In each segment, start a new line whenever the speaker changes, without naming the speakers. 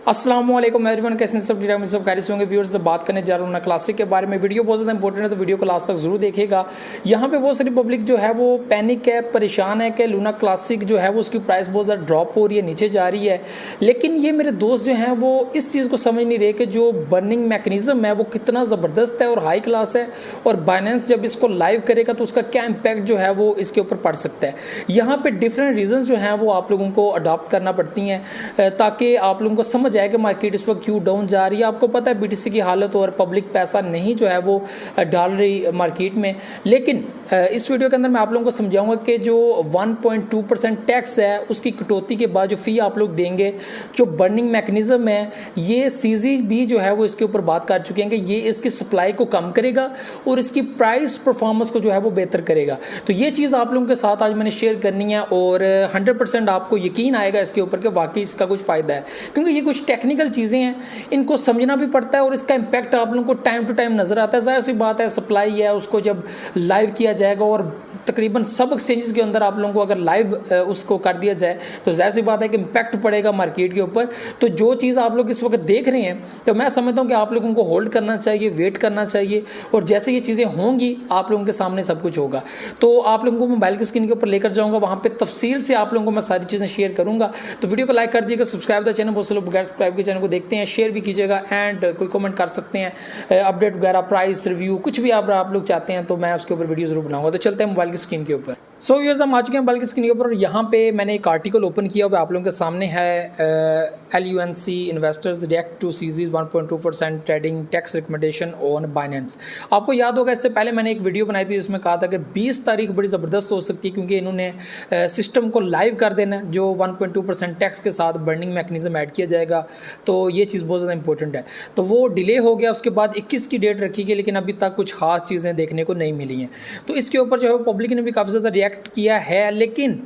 अस्सलाम वालेकुम एवरीवन, कैसे हैं सब? में सब खैरियत होंगे। व्यूअर्स से बात करने जा रहा हूँ ना क्लासिक के बारे में। वीडियो बहुत ज़्यादा इंपॉर्टेंट है तो वीडियो को लास्ट तक ज़रूर देखिएगा। यहाँ पे बहुत सारी पब्लिक जो है वो पैनिक है, परेशान है कि लूना क्लासिक जो है वो उसकी प्राइस बहुत ज़्यादा ड्रॉप हो रही है, नीचे जा रही है। लेकिन ये मेरे दोस्त जो हैं वो इस चीज़ को समझ नहीं रहे कि जो बर्निंग मैकेनिज़्म है वो कितना ज़बरदस्त है और हाई क्लास है, और बाइनेंस जब इसको लाइव करेगा तो उसका क्या इम्पैक्ट जो है वो इसके ऊपर पड़ सकता है। यहाँ पर डिफरेंट रीज़न जो हैं वो आप लोगों को अडॉप्ट करना पड़ती हैं ताकि आप लोगों को समझ आए कि मार्केट इस वक्त क्यों डाउन जा रही है। आपको पता है बीटीसी की हालत, और पब्लिक पैसा नहीं जो है वो डाल रही मार्केट में। लेकिन इस वीडियो के अंदर मैं आप लोगों को समझाऊंगा कि जो 1.2% टैक्स है उसकी कटौती के बाद जो फ़ी आप लोग देंगे, जो बर्निंग मैकेनिज़्म है, ये सीजी भी जो है वो इसके ऊपर बात कर चुके हैं कि ये इसकी सप्लाई को कम करेगा और इसकी प्राइस परफॉर्मेंस को जो है वो बेहतर करेगा। तो ये चीज़ आप लोगों के साथ आज मैंने शेयर करनी है, और 100% आपको यकीन आएगा इसके ऊपर कि वाकई इसका कुछ फ़ायदा है, क्योंकि ये कुछ टेक्निकल चीज़ें हैं, इनको समझना भी पड़ता है और इसका इम्पैक्ट आप लोगों को टाइम टू टाइम नज़र आता है। ज़ाहिर सी बात है, सप्लाई है उसको जब लाइव किया जाएगा, और तकरीबन सब एक्सचेंजेस के अंदर आप लोगों को अगर लाइव उसको कर दिया जाए तो ज़ाहिर सी बात है कि इम्पैक्ट पड़ेगा मार्केट के ऊपर। तो जो चीज़ आप लोग इस वक्त देख रहे हैं तो मैं समझता हूँ कि आप लोगों को होल्ड करना चाहिए, वेट करना चाहिए, और जैसे ये चीज़ें होंगी आप लोगों के सामने सब कुछ होगा। तो आप लोगों को मोबाइल की स्क्रीन के ऊपर लेकर जाऊँगा, वहाँ पर तफसील से आप लोगों को मैं सारी चीज़ें शेयर करूँगा। तो वीडियो को लाइक कर दीजिएगा, सब्सक्राइब द चैनल, बहुत से लोग बगैर सब्सक्राइब के चैनल को देखते हैं, शेयर भी कीजिएगा, एंड कोई कमेंट कर सकते हैं, अपडेट वगैरह, प्राइस रिव्यू, कुछ भी आप लोग चाहते हैं तो मैं उसके ऊपर वीडियो जरूर बनाऊंगा। तो चलते हैं मोबाइल की स्क्रीन के ऊपर। सो व्यूअर्स, हम आ चुके हैं मोबाइल की स्क्रीन के ऊपर, और यहाँ पे मैंने एक आर्टिकल ओपन किया हुआ आप लोगों के सामने है। LUNC investors react to CZ's 1.2% trading tax recommendation on Binance. आपको याद होगा इससे पहले मैंने एक वीडियो बनाई थी जिसमें कहा था कि 20 तारीख बड़ी ज़बरदस्त हो सकती है, क्योंकि इन्होंने सिस्टम को लाइव कर देना है, जो 1.2% टैक्स के साथ बर्निंग मैकेनिज्म ऐड किया जाएगा। तो ये चीज़ बहुत ज़्यादा इंपॉर्टेंट है। तो वो डिले हो गया, उसके बाद 21 की डेट रखी गई, लेकिन अभी तक कुछ खास चीज़ें देखने को नहीं मिली हैं। तो इसके ऊपर जो है वो पब्लिक ने भी काफ़ी ज़्यादा रिएक्ट किया है, लेकिन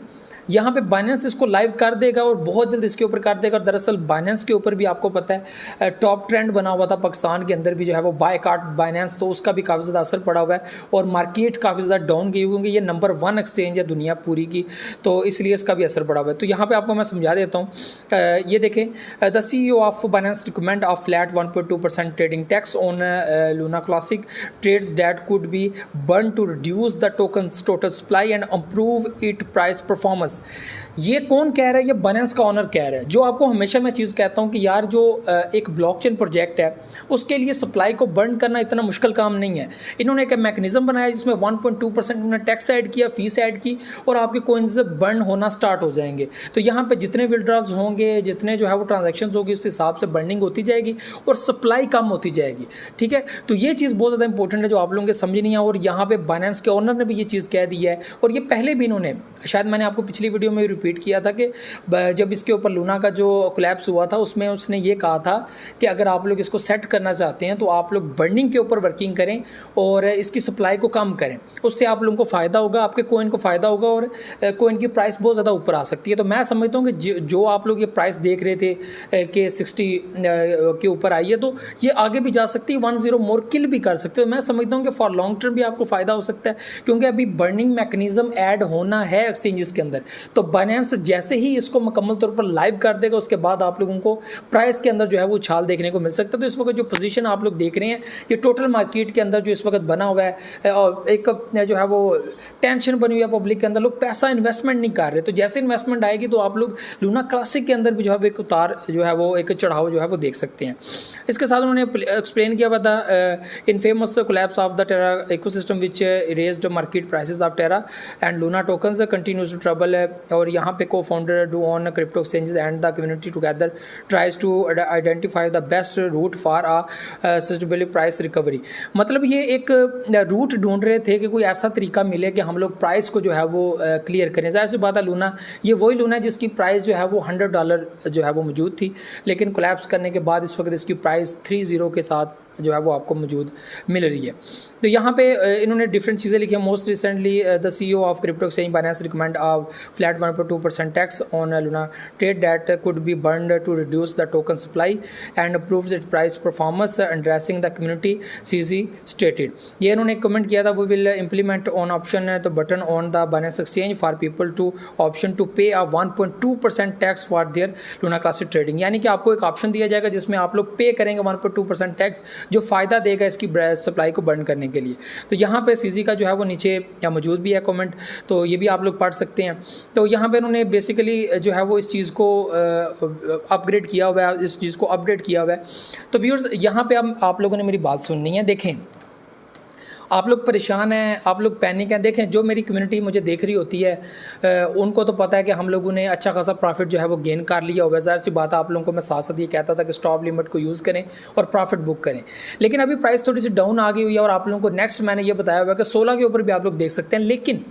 यहाँ पे बाइनेंस इसको लाइव कर देगा और बहुत जल्द इसके ऊपर कर देगा। दरअसल बाइनेंस के ऊपर भी आपको पता है टॉप ट्रेंड बना हुआ था पाकिस्तान के अंदर भी जो है वो बाय कार्ट बाइनेंस, तो उसका भी काफ़ी ज़्यादा असर पड़ा हुआ है, और मार्केट काफ़ी ज़्यादा डाउन गई, क्योंकि ये नंबर 1 एक्सचेंज है दुनिया पूरी की, तो इसलिए इसका भी असर पड़ा हुआ है। तो यहाँ पर आपको मैं समझा देता हूँ, ये देखें, the CEO of Binance recommend of flat 1.2% trading tax on Luna classic trades that could be burn to reduce the tokens total supply and improve it price performance. ये कौन कह रहा है? ये बाइनेंस का ऑनर कह रहा है। जो आपको हमेशा मैं चीज़ कहता हूँ कि यार जो एक ब्लॉकचेन प्रोजेक्ट है उसके लिए सप्लाई को बर्न करना इतना मुश्किल काम नहीं है। इन्होंने एक मैकेनिज्म बनाया जिसमें 1.2% इन्होंने टैक्स ऐड किया, फीस ऐड की, और आपके कोइंस बर्न होना स्टार्ट हो जाएंगे। तो यहाँ पे जितने विड्रॉल्स होंगे, जितने जो है वो ट्रांजेक्शन होगी, उस हिसाब से बर्निंग होती जाएगी और सप्लाई कम होती जाएगी। ठीक है, तो ये चीज़ बहुत ज़्यादा इंपॉर्टेंट है जो आप लोगों के समझ नहीं है, और यहाँ पे बाइनेंस के ऑनर ने भी ये चीज़ कह दी है। और ये पहले भी इन्होंने, शायद मैंने आपको पिछली वीडियो में रिपीट किया था कि जब इसके ऊपर लूना का जो कोलैप्स हुआ था उसमें उसने ये कहा था कि अगर आप लोग इसको सेट करना चाहते हैं तो आप लोग बर्निंग के ऊपर वर्किंग करें और इसकी सप्लाई को कम करें, उससे आप लोगों को फ़ायदा होगा, आपके कोइन को फ़ायदा होगा, और कोइन की प्राइस बहुत ज़्यादा ऊपर आ सकती है। तो मैं समझता हूँ कि जो आप लोग ये प्राइस देख रहे थे कि 60 के ऊपर आई है, तो ये आगे भी जा सकती है, 10 मोर किल भी कर सकते हो। मैं समझता हूँ कि फॉर लॉन्ग टर्म भी आपको फ़ायदा हो सकता है, क्योंकि अभी बर्निंग मैकेनिज्म ऐड होना है एक्सचेंजेस के अंदर। तो बाइनेंस जैसे ही इसको मुकम्मल तौर पर लाइव कर देगा उसके बाद आप लोगों को प्राइस के अंदर जो है वो उछाल देखने को मिल सकता है। तो इस वक्त जो पोजीशन आप लोग देख रहे हैं, ये टोटल मार्केट के अंदर जो इस वक्त बना हुआ है, और एक जो है वो टेंशन बनी हुई है पब्लिक के अंदर, लोग पैसा इन्वेस्टमेंट नहीं कर रहे। तो जैसे इन्वेस्टमेंट आएगी तो आप लोग लूना क्लासिक के अंदर भी जो है एक उतार जो है वो एक चढ़ाव जो है वो देख सकते हैं। इसके साथ उन्होंने एक्सप्लेन किया हुआ था in famous collapse of the Terra ecosystem which raised market prices of Terra and Luna tokens continues to trouble. और यहाँ पे cofounder Do Kwon crypto exchanges and the community together tries to identify the best route for a sustainable price recovery. मतलब ये एक root ढूंढ रहे थे कि कोई ऐसा तरीका मिले कि हम लोग प्राइस को जो है वो क्लियर करें। ज़ाहिर सी बात है, लूना ये वही लूना है जिसकी प्राइस जो है वो $100 जो है वो मौजूद थी, लेकिन कोलैप्स करने के बाद इस वक्त इसकी प्राइस 30 के साथ जो है वो आपको मौजूद मिल रही है। तो यहाँ पे इन्होंने डिफरेंट चीज़ें लिखी है। Most recently the CEO of crypto exchange Binance recommend a flat 1.2% tax on Luna trade that could be burned to reduce the token supply and improves its price performance addressing the community, CZ stated। ये इन्होंने comment किया था, we will implement on option the button on the Binance exchange for people to option to pay a 1.2% tax for their Luna Classic trading। यानी कि आपको एक option दिया जाएगा जिसमें आप लोग पे करेंगे 1.2% टैक्स, जो फ़ायदा देगा इसकी सप्लाई को बर्न करने के लिए। तो यहाँ पे CZ का जो है वो नीचे या मौजूद भी है कमेंट, तो ये भी आप लोग पढ़ सकते हैं। तो यहाँ पे उन्होंने बेसिकली जो है वो इस चीज़ को अपग्रेड किया हुआ है, इस चीज़ को अपडेट किया हुआ है। तो व्यूअर्स यहाँ पे अब आप लोगों ने मेरी बात सुननी है। देखें, आप लोग परेशान हैं, आप लोग पैनिक हैं। देखें, जो मेरी कम्युनिटी मुझे देख रही होती है उनको तो पता है कि हम लोगों ने अच्छा खासा प्रॉफिट जो है वो गेन कर लिया हुआ है। ज़ाहिर सी बात है, आप लोगों को मैं साथ साथ ये कहता था कि स्टॉप लिमिट को यूज़ करें और प्रॉफिट बुक करें, लेकिन अभी प्राइस थोड़ी सी डाउन आ गई हुई है और आप लोगों को नेक्स्ट मैंने ये बताया हुआ है कि 16 के ऊपर भी आप लोग देख सकते हैं। लेकिन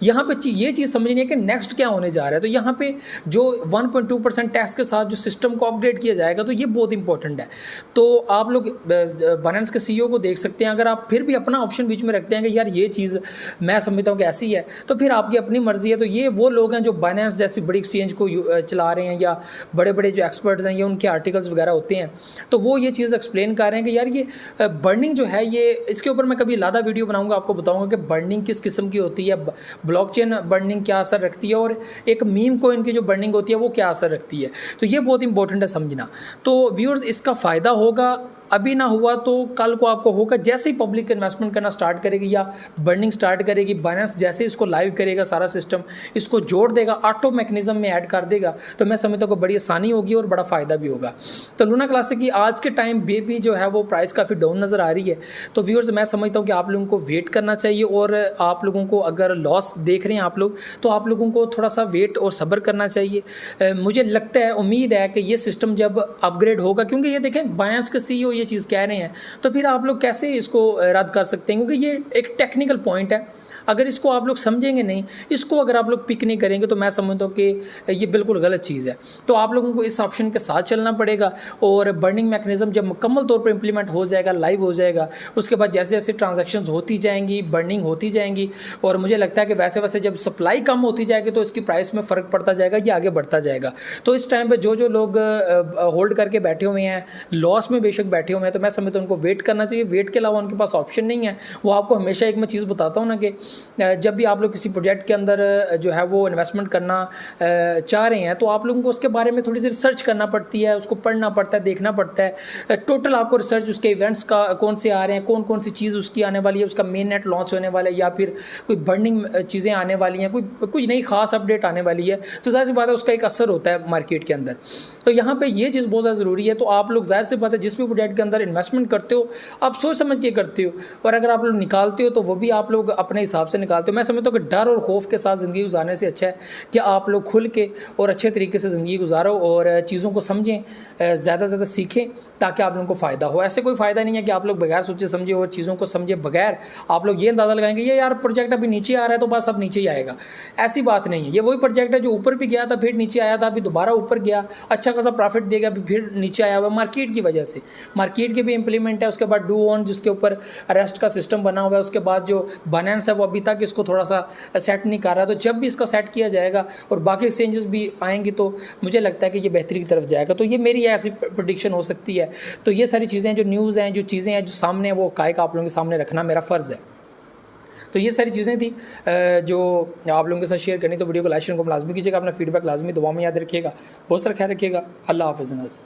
यहाँ पे ये चीज़ समझनी है कि नेक्स्ट क्या होने जा रहा है। तो यहाँ पे जो 1.2% टैक्स के साथ जो सिस्टम को अपडेट किया जाएगा, तो ये बहुत इंपॉर्टेंट है। तो आप लोग बाइनेंस के CEO को देख सकते हैं। अगर आप फिर भी अपना ऑप्शन बीच में रखते हैं कि यार ये चीज़ मैं समझता हूँ कि ऐसी है, तो फिर आपकी अपनी मर्जी है। तो ये वो लोग हैं जो बाइनेंस जैसी बड़ी एक्सचेंज को चला रहे हैं, या बड़े बड़े जो एक्सपर्ट्स हैं, ये उनके आर्टिकल्स वगैरह होते हैं, तो वो ये चीज़ एक्सप्लेन कर रहे हैं कि यार ये बर्निंग जो है, ये इसके ऊपर मैं कभी लादा वीडियो बनाऊँगा, आपको बताऊँगा कि बर्निंग किस किस्म की होती है, ब्लॉकचेन बर्निंग क्या असर रखती है, और एक मीम कॉइन की जो बर्निंग होती है वो क्या असर रखती है। तो ये बहुत इंपॉर्टेंट है समझना। तो व्यूअर्स, इसका फ़ायदा होगा, अभी ना हुआ तो कल को आपको होगा। जैसे ही पब्लिक इन्वेस्टमेंट करना स्टार्ट करेगी या बर्निंग स्टार्ट करेगी, बाइनेंस जैसे इसको लाइव करेगा, सारा सिस्टम इसको जोड़ देगा, ऑटो मैकेनिज्म में ऐड कर देगा, तो मैं समझता हूँ कि बड़ी आसानी होगी और बड़ा फ़ायदा भी होगा। तो लूना क्लासिक की आज के टाइम भी जो है वो प्राइस काफ़ी डाउन नज़र आ रही है। तो व्यूअर्स, मैं समझता हूँ कि आप लोगों को वेट करना चाहिए, और आप लोगों को अगर लॉस देख रहे हैं आप लोग, तो आप लोगों को थोड़ा सा वेट और सब्र करना चाहिए। मुझे लगता है, उम्मीद है कि ये सिस्टम जब अपग्रेड होगा, क्योंकि ये देखें बाइनेंस के CEO ये चीज़ कह रहे हैं, तो फिर आप लोग कैसे इसको रद्द कर सकते हैं, क्योंकि ये एक टेक्निकल पॉइंट है। अगर इसको आप लोग समझेंगे नहीं, इसको अगर आप लोग पिक नहीं करेंगे, तो मैं समझता हूँ कि ये बिल्कुल गलत चीज़ है। तो आप लोगों को इस ऑप्शन के साथ चलना पड़ेगा, और बर्निंग मैकेनिज्म जब मुकम्मल तौर पर इंप्लीमेंट हो जाएगा, लाइव हो जाएगा, उसके बाद जैसे जैसे ट्रांजैक्शन होती जाएंगी, बर्निंग होती जाएंगी, और मुझे लगता है कि वैसे वैसे जब सप्लाई कम होती जाएगी तो इसकी प्राइस में फ़र्क पड़ता जाएगा, ये आगे बढ़ता जाएगा। तो इस टाइम पर जो लोग होल्ड करके बैठे हुए हैं, लॉस में बेशक बैठे हुए हैं, तो मैं समझता हूँ उनको वेट करना चाहिए। वेट के अलावा उनके पास ऑप्शन नहीं है। वो आपको हमेशा एक मैं चीज़ बताता हूँ ना कि जब भी आप लोग किसी प्रोजेक्ट के अंदर जो है वो इन्वेस्टमेंट करना चाह रहे हैं, तो आप लोगों को उसके बारे में थोड़ी सी रिसर्च करना पड़ती है, उसको पढ़ना पड़ता है, देखना पड़ता है। टोटल आपको रिसर्च, उसके इवेंट्स का कौन से आ रहे हैं, कौन कौन सी चीज़ उसकी आने वाली है, उसका मेन नेट लॉन्च होने वाला है, या फिर कोई बर्निंग चीज़ें आने वाली हैं, कोई नई खास अपडेट आने वाली है, तो ज़ाहिर सी बात है उसका एक असर होता है मार्केट के अंदर। तो यहाँ पर ये चीज़ बहुत ज़्यादा ज़रूरी है। तो आप लोग ज़ाहिर सी बात है जिस भी प्रोजेक्ट के अंदर इन्वेस्टमेंट करते हो, आप सोच समझ के करते हो, और अगर आप लोग निकालते हो तो वो भी आप लोग अपने हिसाब से निकालते हो। मैं समझता हूँ कि डर और खौफ के साथ ज़िंदगी गुजारने से अच्छा है कि आप लोग खुल के और अच्छे तरीके से ज़िंदगी गुजारो, और चीज़ों को समझें, ज़्यादा से ज़्यादा सीखें, ताकि आप लोगों को फ़ायदा हो। ऐसे कोई फ़ायदा नहीं है कि आप लोग बगैर सोचे समझे और चीज़ों को समझे बगैर आप लोग ये अंदाज़ा लगाएंगे ये यार प्रोजेक्ट अभी नीचे आ रहा है तो बस अब नीचे ही आएगा। ऐसी बात नहीं है। ये वही प्रोजेक्ट है जो ऊपर भी गया था, फिर नीचे आया था, अभी दोबारा ऊपर गया, अच्छा खासा प्रॉफिट देगा, अभी फिर नीचे आया हुआ मार्केट की वजह से। मार्केट के भी इंप्लीमेंट है, उसके बाद डू ऑन जिसके ऊपर अरेस्ट का सिस्टम बना हुआ है, उसके बाद जो बाइनेंस है वो अभी तक इसको थोड़ा सा सेट नहीं कर रहा। तो जब भी इसका सेट किया जाएगा और बाकी एक्सचेंजेस भी आएंगी, तो मुझे लगता है कि ये बेहतरी की तरफ जाएगा। तो ये मेरी ऐसी प्रेडिक्शन हो सकती है। तो ये सारी चीज़ें जो न्यूज़ हैं, जो चीज़ें हैं जो सामने, वो कायका आप लोगों के सामने रखना मेरा फ़र्ज़ है। तो ये सारी चीज़ें थी जो आप लोगों के साथ शेयर करनी। तो वीडियो को लाइक शेयर को लाजमी कीजिएगा, अपना फीडबैक लाजमी दुआ में याद रखिएगा। बहुत सारा ख्याल रखिएगा। अल्लाह हाफ़िज़।